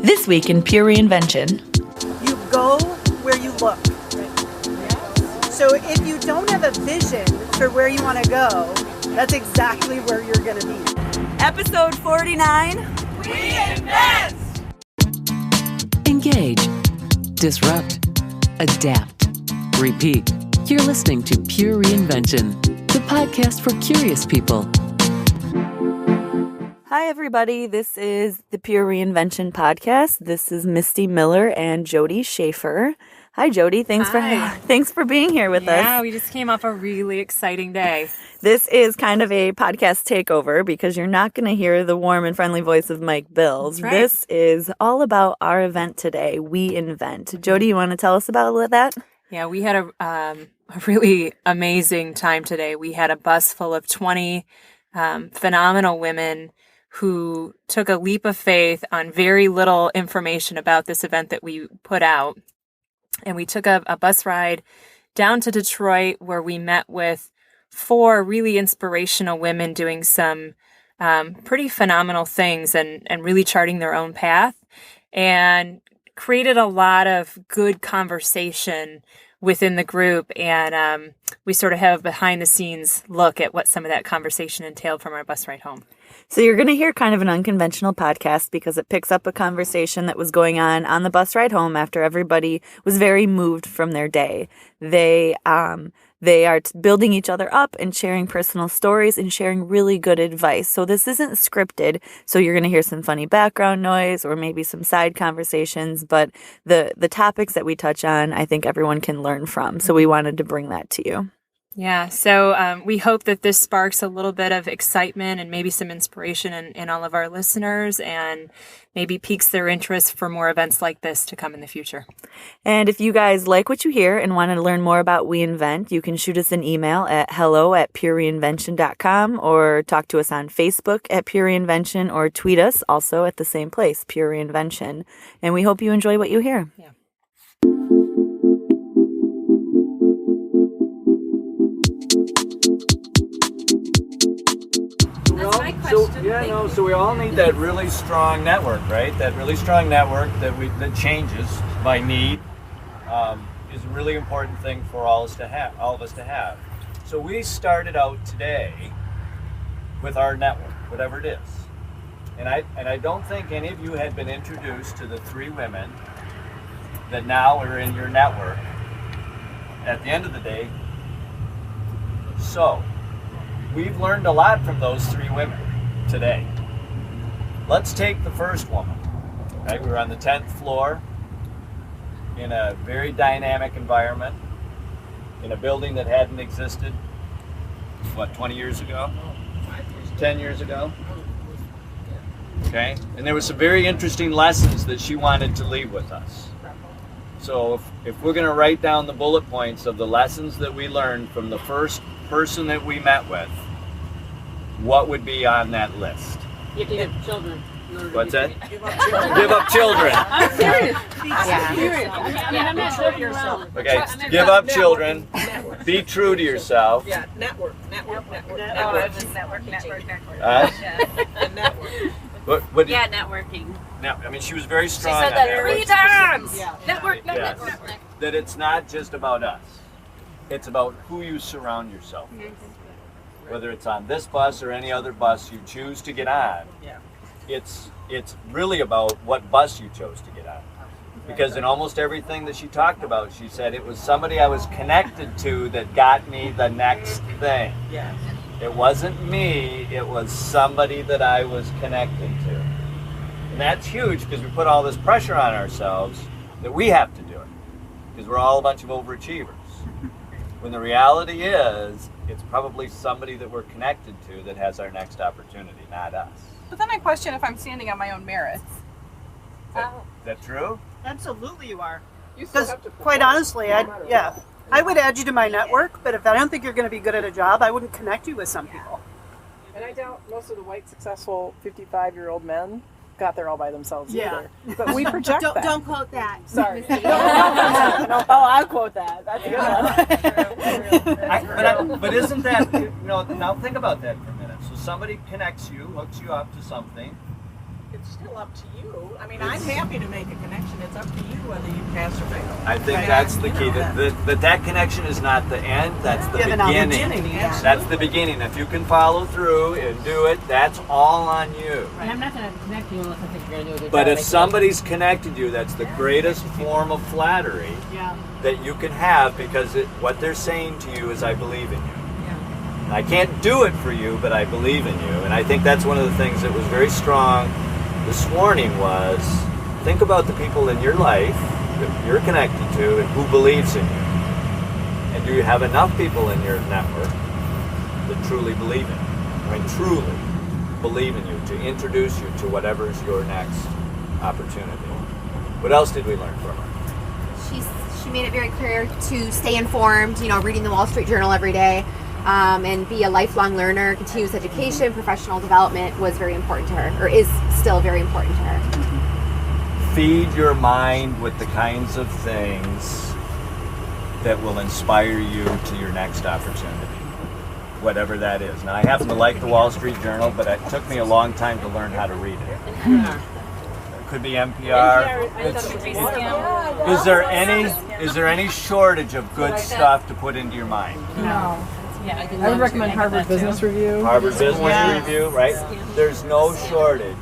This week in Pure Reinvention. You go where you look. So if you don't have a vision for where you want to go, that's exactly where you're going to be. Episode 49. We invent! Engage, disrupt, adapt, repeat. You're listening to Pure Reinvention, the podcast for curious people. Hi, everybody. This is the Pure Reinvention podcast. This is Misty Miller and Jody Schaefer. Hi, Jody. Thanks for being here with us. Yeah, we just came off a really exciting day. This is kind of a podcast takeover because you're not going to hear the warm and friendly voice of Mike Bills. That's right. This is all about our event today, WE.INVENT. Jody, you want to tell us about that? Yeah, we had a really amazing time today. We had a bus full of 20 phenomenal women who took a leap of faith on very little information about this event that we put out. And we took a bus ride down to Detroit where we met with 4 really inspirational women doing some pretty phenomenal things and really charting their own path, and created a lot of good conversation within the group. And we sort of have a behind the scenes look at what some of that conversation entailed from our bus ride home. So you're going to hear kind of an unconventional podcast because it picks up a conversation that was going on the bus ride home after everybody was very moved from their day. They are building each other up and sharing personal stories and sharing really good advice. So this isn't scripted. So you're going to hear some funny background noise or maybe some side conversations. But the topics that we touch on, I think everyone can learn from. So we wanted to bring that to you. Yeah, so we hope that this sparks a little bit of excitement and maybe some inspiration in all of our listeners, and maybe piques their interest for more events like this to come in the future. And if you guys like what you hear and want to learn more about WE.INVENT, you can shoot us an email at hello@purereinvention.com or talk to us on Facebook at Pure Reinvention or tweet us also at the same place, Pure Reinvention. And we hope you enjoy what you hear. Yeah. So we all need that really strong network, right? That really strong network that changes by need is a really important thing for all of us to have. So we started out today with our network, whatever it is. And I don't think any of you had been introduced to the 3 women that now are in your network at the end of the day. So we've learned a lot from those 3 women today. Let's take the first woman. Right? We were on the 10th floor in a very dynamic environment, in a building that hadn't existed, 20 years ago? 10 years ago? Okay? And there were some very interesting lessons that she wanted to leave with us. So if we're going to write down the bullet points of the lessons that we learned from the first person that we met with, what would be on that list? You have to give children. What's that? Give up children. I'm serious. Yeah. I'm not true to yourself. Okay, give up children. Be true to yourself. Yeah, network. Networking. What Yeah, networking. Now, I mean, she was very She strong said on that 3 times. Yeah. Network. Yes. That it's not just about us. It's about who you surround yourself with. Whether it's on this bus or any other bus you choose to get on, it's really about what bus you chose to get on. Because in almost everything that she talked about, she said it was somebody I was connected to that got me the next thing. Yes. It wasn't me, it was somebody that I was connected to. And that's huge because we put all this pressure on ourselves that we have to do it. Because we're all a bunch of overachievers. When the reality is, it's probably somebody that we're connected to that has our next opportunity, not us. But then I question if I'm standing on my own merits. Is that true? Absolutely you are. You still Because have to perform, quite honestly, no matter what. I would add you to my network, but if I don't think you're going to be good at a job, I wouldn't connect you with some people. And I doubt most of the white, successful 55-year-old men got there all by themselves Yeah. either. But we project that. Don't quote that. Sorry. No, I'll quote that. That's a good one. But isn't that, now think about that for a minute. So somebody connects you, hooks you up to something. it's still up to you. I mean, I'm happy to make a connection. It's up to you whether you pass or fail. I think that's the key. That connection is not the end. That's the beginning. That's the beginning. If you can follow through and do it, that's all on you. And I'm not going to connect you unless I think you're going to do a good But job. if somebody's connected you, that's the greatest form of flattery that you can have, because what they're saying to you is, I believe in you. I can't do it for you, but I believe in you. And I think that's one of the things that was very strong this morning was, think about the people in your life that you're connected to and who believes in you. And do you have enough people in your network that truly believe in you? I mean, truly believe in you, to introduce you to whatever's your next opportunity. What else did we learn from her? She made it very clear to stay informed, reading the Wall Street Journal every day, and be a lifelong learner. Continuous education, professional development was very important to her, or is still very important to her. Feed your mind with the kinds of things that will inspire you to your next opportunity, whatever that is. Now, I happen to like the Wall Street Journal, but it took me a long time to learn how to read it. It could be NPR. Is there any shortage of good stuff to put into your mind? No. Yeah, I would recommend Harvard Business Review. Harvard Business Review, right? There's no shortage.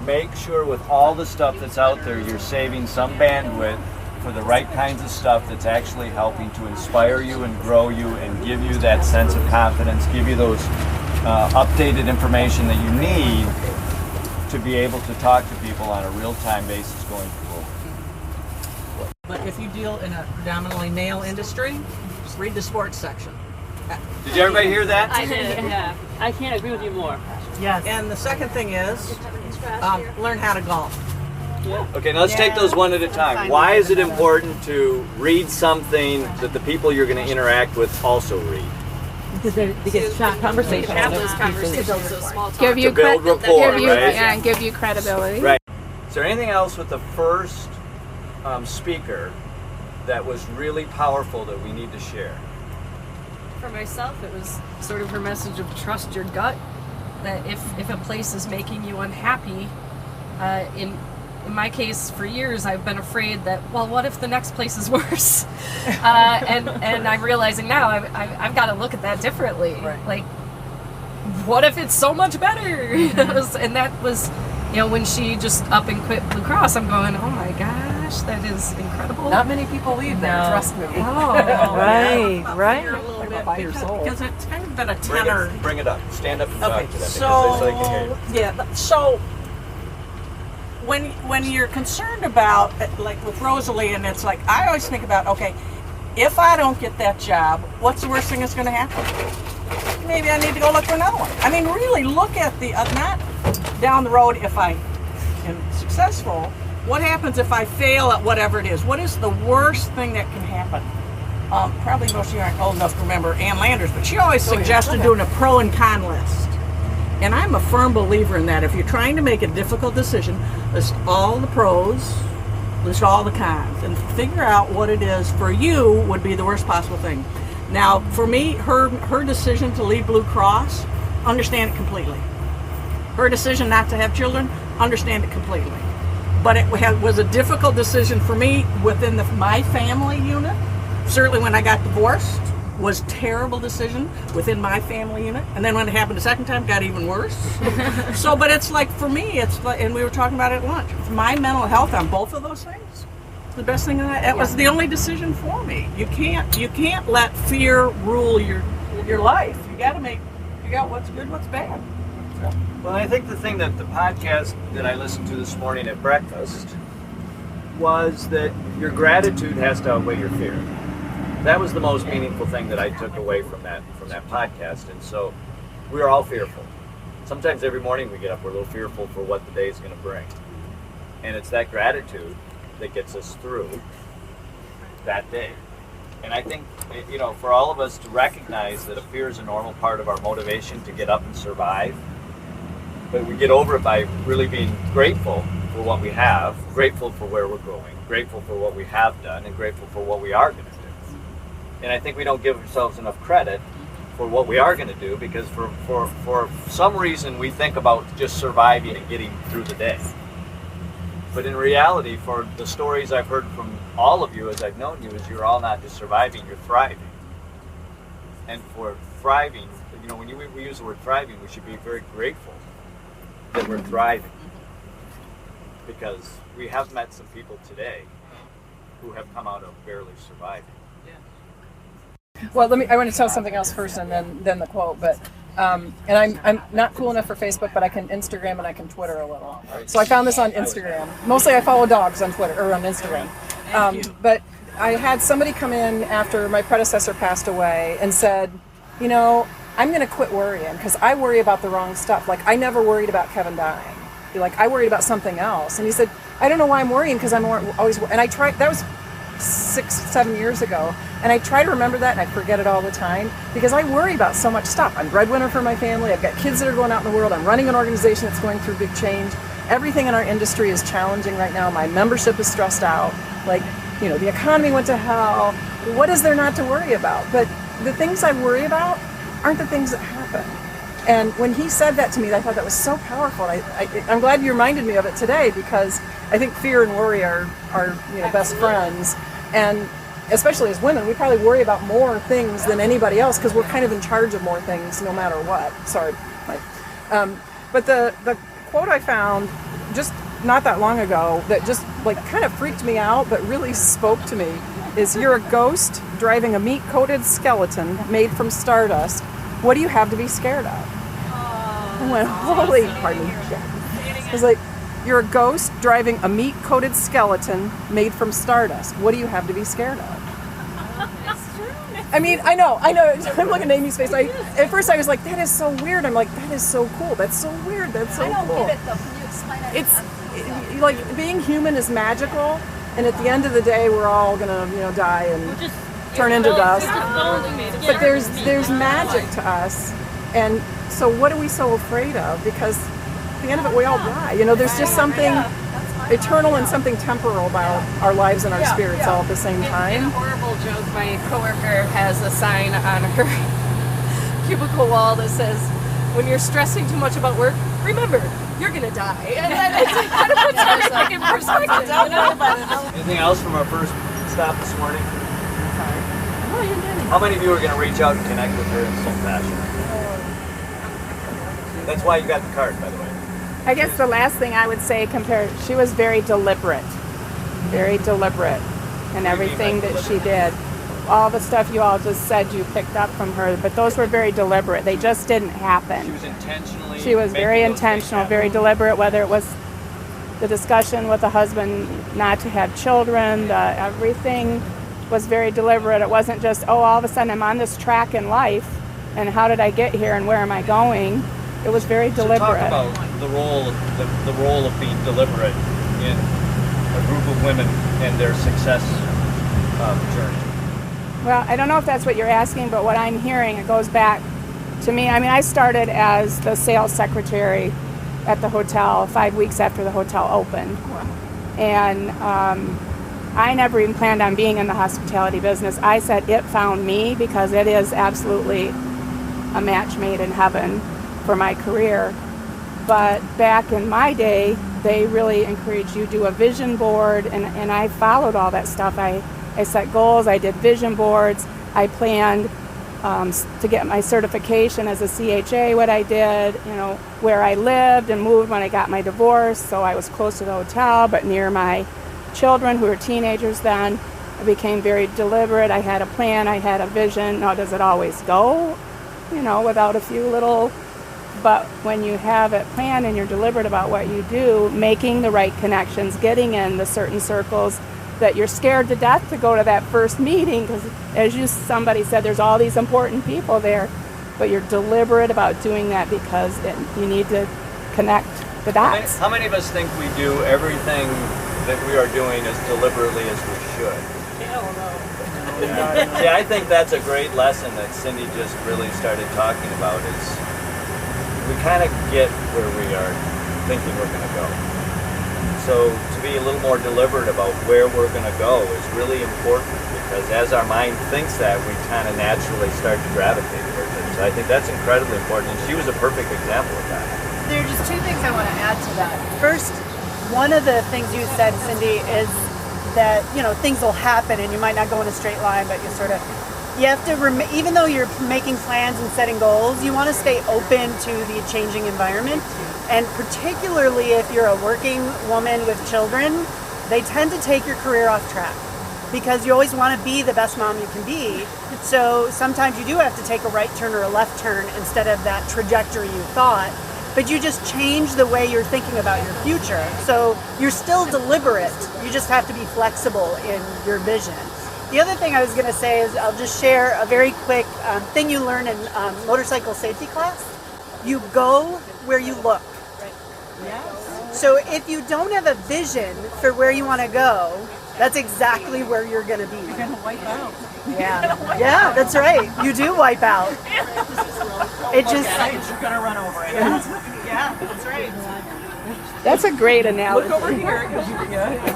Make sure with all the stuff that's out there, you're saving some bandwidth for the right kinds of stuff that's actually helping to inspire you and grow you and give you that sense of confidence, give you those updated information that you need to be able to talk to people on a real-time basis going forward. But if you deal in a predominantly male industry, just read the sports section. Did everybody hear that? I did, yeah. I can't agree with you more. Yes. And the second thing is learn how to golf. Okay, now let's take those one at a time. Why is it important to read something that the people you're going to interact with also read? Because they get shot conversation. Have those conversations. Give you To build rapport, right? Yeah, and give you credibility. Right. Is there anything else with the first speaker that was really powerful that we need to share? For myself, it was sort of her message of trust your gut. That if a place is making you unhappy, in my case, for years I've been afraid that, well, what if the next place is worse? And I'm realizing now I've got to look at that differently. Right. Like, what if it's so much better? And that was, when she just up and quit Blue Cross, I'm going, oh my gosh, that is incredible. Not many people leave there, trust me. Oh, right. A little bit because it's kind of been a Bring tenor. it up. Stand up and talk Okay, to them so because they can hear you. yeah, so when you're concerned about, like with Rosalie, and it's like, I always think about, okay, if I don't get that job, what's the worst thing that's going to happen? Maybe I need to go look for another one. I mean, really look at the, not down the road if I am successful. What happens if I fail at whatever it is? What is the worst thing that can happen? Probably most of you aren't old enough to remember Ann Landers, but she always suggested doing a pro and con list. And I'm a firm believer in that. If you're trying to make a difficult decision, list all the pros, list all the cons, and figure out what it is for you would be the worst possible thing. Now, for me, her decision to leave Blue Cross, understand it completely. Her decision not to have children, understand it completely. But it was a difficult decision for me within my family unit. Certainly when I got divorced, was a terrible decision within my family unit. And then when it happened the second time, it got even worse. So, but it's like, for me, it's like, and we were talking about it at lunch, my mental health on both of those things, the best thing that was the only decision for me. You can't let fear rule your life. You got to figure out what's good, what's bad. Well, I think the thing that the podcast that I listened to this morning at breakfast was that your gratitude has to outweigh your fear. That was the most meaningful thing that I took away from that podcast. And so we are all fearful. Sometimes every morning we get up, we're a little fearful for what the day is going to bring. And it's that gratitude that gets us through that day. And I think, for all of us to recognize that a fear is a normal part of our motivation to get up and survive, but we get over it by really being grateful for what we have, grateful for where we're going, grateful for what we have done, and grateful for what we are going to do. And I think we don't give ourselves enough credit for what we are going to do, because for some reason we think about just surviving and getting through the day. But in reality, for the stories I've heard from all of you as I've known you, is you're all not just surviving, you're thriving. And for thriving, you know, when we use the word thriving, we should be very grateful that we're thriving. Because we have met some people today who have come out of barely surviving. Well, I want to tell something else first, and then the quote. But and I'm not cool enough for Facebook, but I can Instagram and I can Twitter a little. So I found this on Instagram. Mostly, I follow dogs on Twitter or on Instagram. But I had somebody come in after my predecessor passed away and said, you know, I'm going to quit worrying because I worry about the wrong stuff. Like, I never worried about Kevin dying. Like, I worried about something else. And he said, I don't know why I'm worrying, because I'm always, and I tried, that was 6-7 years ago, and I try to remember that, and I forget it all the time, because I worry about so much stuff. I'm breadwinner for my family, I've got kids that are going out in the world, I'm running an organization that's going through big change. Everything in our industry is challenging right now. My membership is stressed out. Like, you know, the economy went to hell. What is there not to worry about? But the things I worry about aren't the things that happen. And when he said that to me, I thought that was so powerful. I'm glad you reminded me of it today, because I think fear and worry are best friends. And especially as women, we probably worry about more things than anybody else because we're kind of in charge of more things no matter what. Sorry. But the quote I found just not that long ago that just like kind of freaked me out but really spoke to me is, you're a ghost driving a meat-coated skeleton made from stardust. What do you have to be scared of? I went, holy, pardon me. It was like, you're a ghost driving a meat-coated skeleton made from stardust. What do you have to be scared of? I mean, I know. I'm looking at Amy's face. At first I was like, that is so weird. I'm like, that is so cool. That's so weird. That's so cool. I don't get it though. Can you explain it? It's like being human is magical, and at the end of the day, we're all gonna, die and turn into dust. But there's magic to us, and so what are we so afraid of? Because at the end of it, we all die. There's just something eternal and something temporal about our lives and our spirits all at the same time. In a horrible joke, my coworker has a sign on her cubicle wall that says, "When you're stressing too much about work, remember, you're gonna die." And then it kind of puts everything in perspective. Anything else from our first stop this morning? How many of you are going to reach out and connect with her in some fashion? That's why you got the card, by the way. I guess the last thing I would say she was very deliberate in everything that she did. All the stuff you all just said you picked up from her, but those were very deliberate. They just didn't happen. She was very intentional, very deliberate, whether it was the discussion with the husband not to have children, everything was very deliberate. It wasn't just, all of a sudden I'm on this track in life, and how did I get here and where am I going? It was very deliberate. So talk about the role of being deliberate in a group of women and their success journey. Well, I don't know if that's what you're asking, but what I'm hearing, it goes back to me. I mean, I started as the sales secretary at the hotel 5 weeks after the hotel opened. And I never even planned on being in the hospitality business. I said it found me because it is absolutely a match made in heaven for my career. But back in my day, they really encouraged you to do a vision board, and I followed all that stuff. I set goals, I did vision boards, I planned to get my certification as a CHA, what I did, where I lived and moved when I got my divorce, so I was close to the hotel but near my children who were teenagers then. I became very deliberate. I had a plan, I had a vision. Now, does it always go, without a few little, but when you have it planned and you're deliberate about what you do, making the right connections, getting in the certain circles that you're scared to death to go to that first meeting because, as somebody said, there's all these important people there, but you're deliberate about doing that because you need to connect the dots. How many of us think we do everything that we are doing as deliberately as we should? Hell no. Yeah, I think that's a great lesson that Cindy just really started talking about is we kind of get where we are thinking we're going to go. So so to be a little more deliberate about where we're going to go is really important, because as our mind thinks that, we kind of naturally start to gravitate towards it. So I think that's incredibly important, and she was a perfect example of that. There are just two things I want to add to that. First, one of the things you said, Cindy, is that, you know, things will happen and you might not go in a straight line, but you have to, even though you're making plans and setting goals, you want to stay open to the changing environment. And particularly if you're a working woman with children, they tend to take your career off track, because you always want to be the best mom you can be. So sometimes you do have to take a right turn or a left turn instead of that trajectory you thought. But you just change the way you're thinking about your future. So you're still deliberate. You just have to be flexible in your vision. The other thing I was going to say is, I'll just share a very quick thing you learn in motorcycle safety class. You go where you look. So if you don't have a vision for where you want to go, that's exactly where you're going to be. You're going to wipe out. Yeah, yeah, that's right. You do wipe out. It just you're going to run over it. Yeah, that's right. That's a great analogy. Look over here.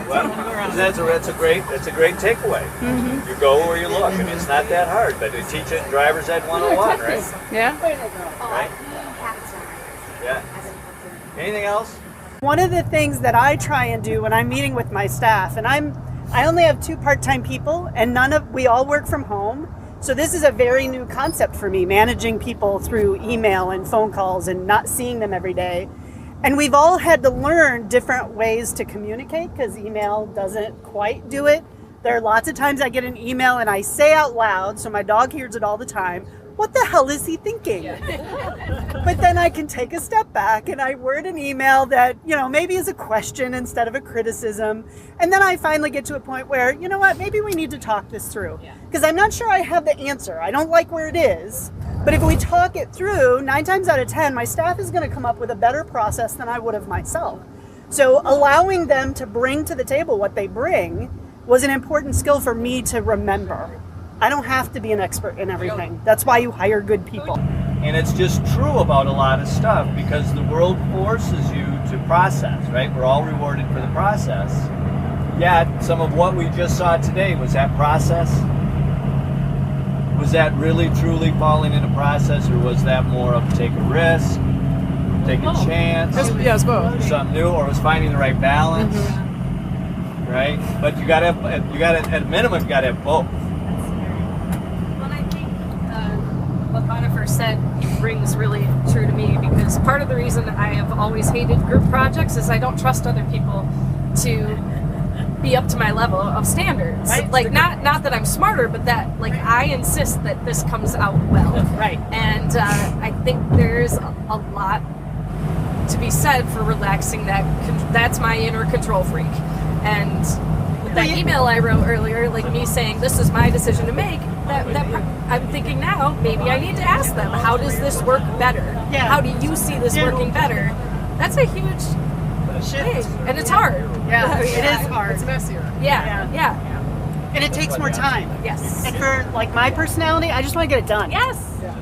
Well, that's a great takeaway. Mm-hmm. You go where you look. I mean, it's not that hard, but they teach it in Driver's Ed 101, right? Yeah. Right? Yeah. Anything else? One of the things that I try and do when I'm meeting with my staff, and I only have 2 part-time people, and we all work from home. So this is a very new concept for me, managing people through email and phone calls and not seeing them every day. And we've all had to learn different ways to communicate, because email doesn't quite do it. There are lots of times I get an email and I say out loud, so my dog hears it all the time, what the hell is he thinking? But then I can take a step back and I word an email that, you know, maybe is a question instead of a criticism. And then I finally get to a point where, you know what, maybe we need to talk this through. Because I'm not sure I have the answer. I don't like where it is. But if we talk it through, 9 times out of 10, my staff is going to come up with a better process than I would have myself. So allowing them to bring to the table what they bring was an important skill for me to remember. I don't have to be an expert in everything. That's why you hire good people. And it's just true about a lot of stuff, because the world forces you to process, right? We're all rewarded for the process. Yet, some of what we just saw today, was that process? Was that really truly falling into process, or was that more of take a risk, take a chance? Yes, both. Something new, or was finding the right balance, right? But you gotta at a minimum, you gotta have both. Well, I think what Bonifer said rings really true to me, because part of the reason I have always hated group projects is I don't trust other people to be up to my level of standards. Right. Like not that I'm smarter, but that like I insist that this comes out well. Right. And I think there's a lot to be said for relaxing that. That's my inner control freak. And with that email I wrote earlier, like me saying this is my decision to make, that I'm thinking now maybe I need to ask them, how does this work better? Yeah. How do you see this working better? That's a huge thing, and it's hard. Yeah, it is hard. It's messier. Yeah. And it takes more time. Yes. And for like my personality, I just want to get it done. Yes.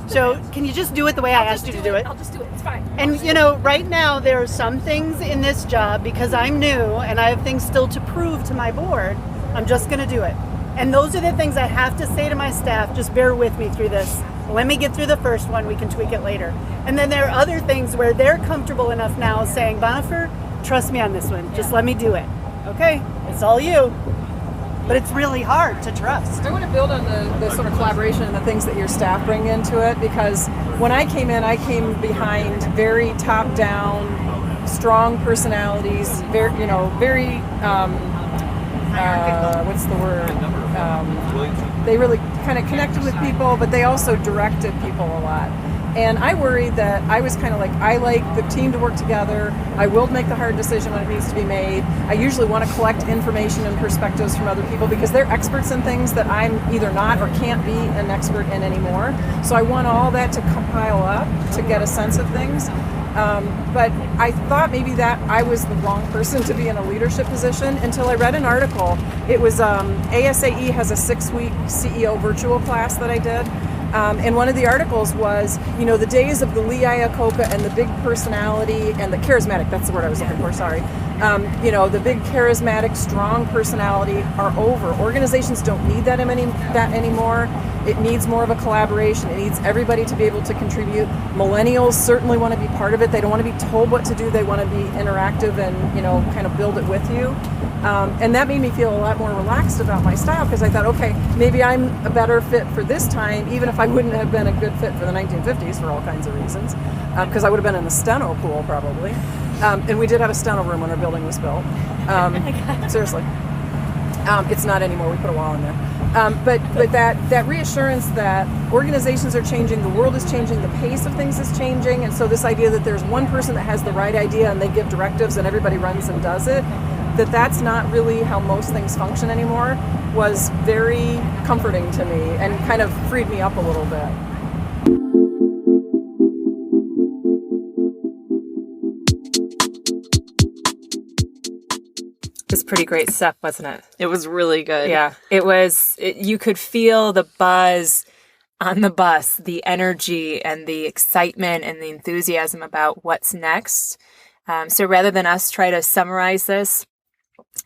So can you just do it the way I asked you to do it? I'll just do it. It's fine. And you know, right now there are some things in this job, because I'm new and I have things still to prove to my board, I'm just going to do it. And those are the things I have to say to my staff, just bear with me through this. Let me get through the first one, we can tweak it later. And then there are other things where they're comfortable enough now saying, Bonifer, trust me on this one, just let me do it. Okay, it's all you. But it's really hard to trust. I want to build on the sort of collaboration and the things that your staff bring into it, because when I came in, I came behind very top-down, strong personalities, very, what's the word? They really kind of connected with people, but they also directed people a lot. And I worried that I was kind of like, I like the team to work together. I will make the hard decision when it needs to be made. I usually want to collect information and perspectives from other people, because they're experts in things that I'm either not or can't be an expert in anymore. So I want all that to compile up to get a sense of things. But I thought maybe that I was the wrong person to be in a leadership position until I read an article. It was ASAE has a 6-week CEO virtual class that I did. And one of the articles was, the days of the Lee Iacocca and the big personality and the charismatic, that's the word I was looking for, sorry. The big charismatic, strong personality are over. Organizations don't need that anymore. It needs more of a collaboration. It needs everybody to be able to contribute. Millennials certainly want to be part of it. They don't want to be told what to do. They want to be interactive and, kind of build it with you. And that made me feel a lot more relaxed about my style, because I thought, okay, maybe I'm a better fit for this time, even if I wouldn't have been a good fit for the 1950s for all kinds of reasons, because I would have been in the steno pool probably. And we did have a steno room when our building was built. Seriously. It's not anymore. We put a wall in there. But that reassurance that organizations are changing, the world is changing, the pace of things is changing, and so this idea that there's one person that has the right idea and they give directives and everybody runs and does it, that's not really how most things function anymore, was very comforting to me and kind of freed me up a little bit. It was pretty great stuff, wasn't it? It was really good. Yeah, it was. You could feel the buzz on the bus, the energy and the excitement and the enthusiasm about what's next. So rather than us try to summarize this,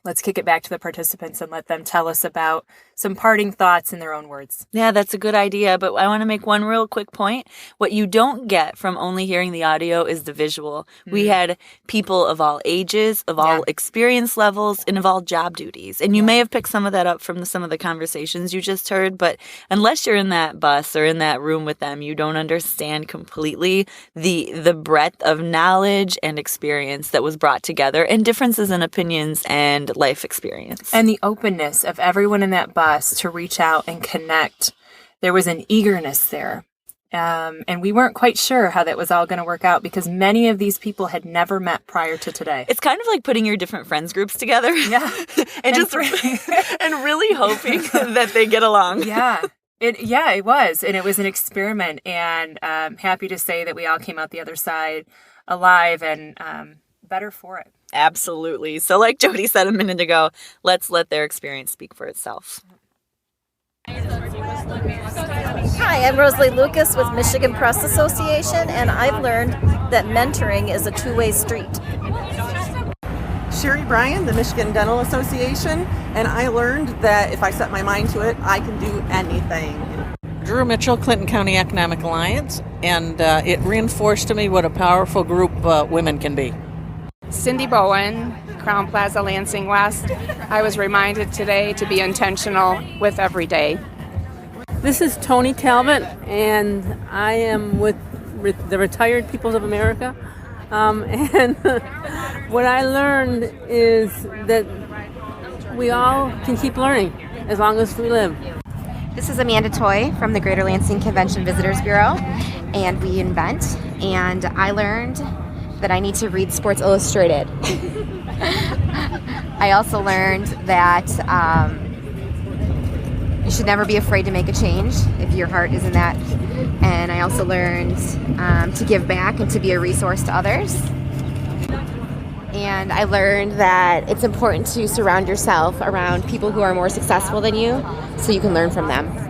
let's kick it back to the participants and let them tell us about some parting thoughts in their own words. Yeah, that's a good idea, but I want to make one real quick point. What you don't get from only hearing the audio is the visual. We had people of all ages, of all experience levels, and of all job duties. And you may have picked some of that up from some of the conversations you just heard, but unless you're in that bus or in that room with them, you don't understand completely the breadth of knowledge and experience that was brought together, and differences in opinions and life experience. And the openness of everyone in that bus to reach out and connect. There was an eagerness there. And we weren't quite sure how that was all going to work out, because many of these people had never met prior to today. It's kind of like putting your different friends groups together. Yeah. and really hoping that they get along. Yeah. It was. And it was an experiment. And happy to say that we all came out the other side alive and better for it. Absolutely. So like Jody said a minute ago, let's let their experience speak for itself. Hi, I'm Rosalie Lucas with Michigan Press Association, and I've learned that mentoring is a two-way street. Sherry Bryan, the Michigan Dental Association, and I learned that if I set my mind to it, I can do anything. Drew Mitchell, Clinton County Economic Alliance, and it reinforced to me what a powerful group women can be. Cindy Bowen, Crown Plaza, Lansing West. I was reminded today to be intentional with every day. This is Tony Talbot, and I am with the Retired Peoples of America. And what I learned is that we all can keep learning as long as we live. This is Amanda Toy from the Greater Lansing Convention Visitors Bureau and WE.INVENT, and I learned that I need to read Sports Illustrated. I also learned that you should never be afraid to make a change if your heart is in that. And I also learned to give back and to be a resource to others. And I learned that it's important to surround yourself around people who are more successful than you so you can learn from them.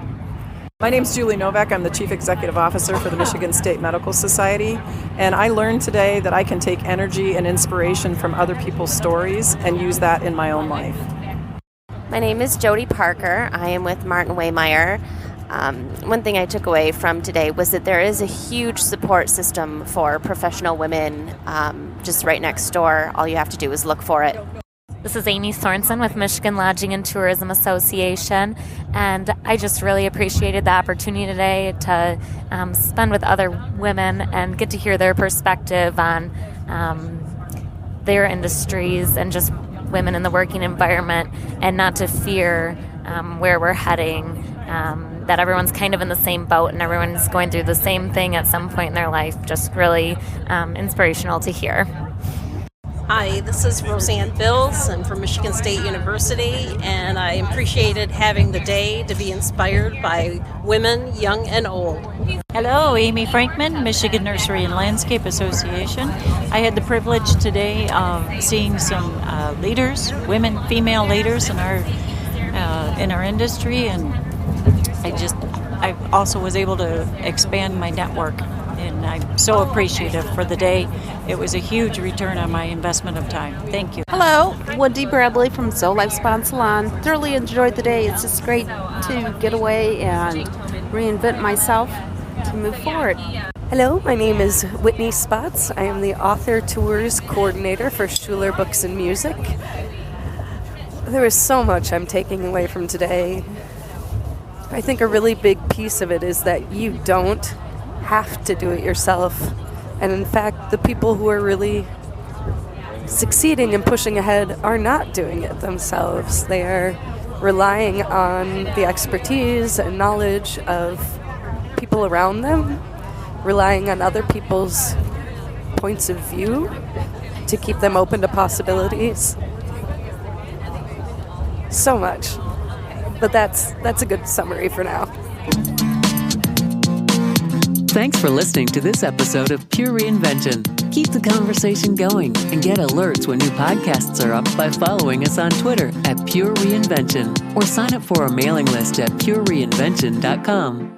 My name's Julie Novak. I'm the Chief Executive Officer for the Michigan State Medical Society, and I learned today that I can take energy and inspiration from other people's stories and use that in my own life. My name is Jody Parker. I am with Martin Waymeyer. One thing I took away from today was that there is a huge support system for professional women just right next door. All you have to do is look for it. This is Amy Sorensen with Michigan Lodging and Tourism Association, and I just really appreciated the opportunity today to spend with other women and get to hear their perspective on their industries and just women in the working environment, and not to fear where we're heading, that everyone's kind of in the same boat and everyone's going through the same thing at some point in their life. Just really inspirational to hear. Hi, this is Roseanne Bills. I'm from Michigan State University, and I appreciated having the day to be inspired by women, young and old. Hello, Amy Frankman, Michigan Nursery and Landscape Association. I had the privilege today of seeing some leaders, women, female leaders in our industry, and I just I also was able to expand my network, and I'm so appreciative for the day. It was a huge return on my investment of time. Thank you. Hello, Wendy Bradley from Zoe Life Spa Salon. Thoroughly enjoyed the day. It's just great to get away and reinvent myself to move forward. Hello, my name is Whitney Spots. I am the author tours coordinator for Schuler Books and Music. There is so much I'm taking away from today. I think a really big piece of it is that you don't have to do it yourself. And in fact, the people who are really succeeding and pushing ahead are not doing it themselves. They are relying on the expertise and knowledge of people around them, relying on other people's points of view to keep them open to possibilities. So much. But that's a good summary for now. Thanks for listening to this episode of Pure Reinvention. Keep the conversation going and get alerts when new podcasts are up by following us on Twitter at Pure Reinvention or sign up for our mailing list at PureReinvention.com.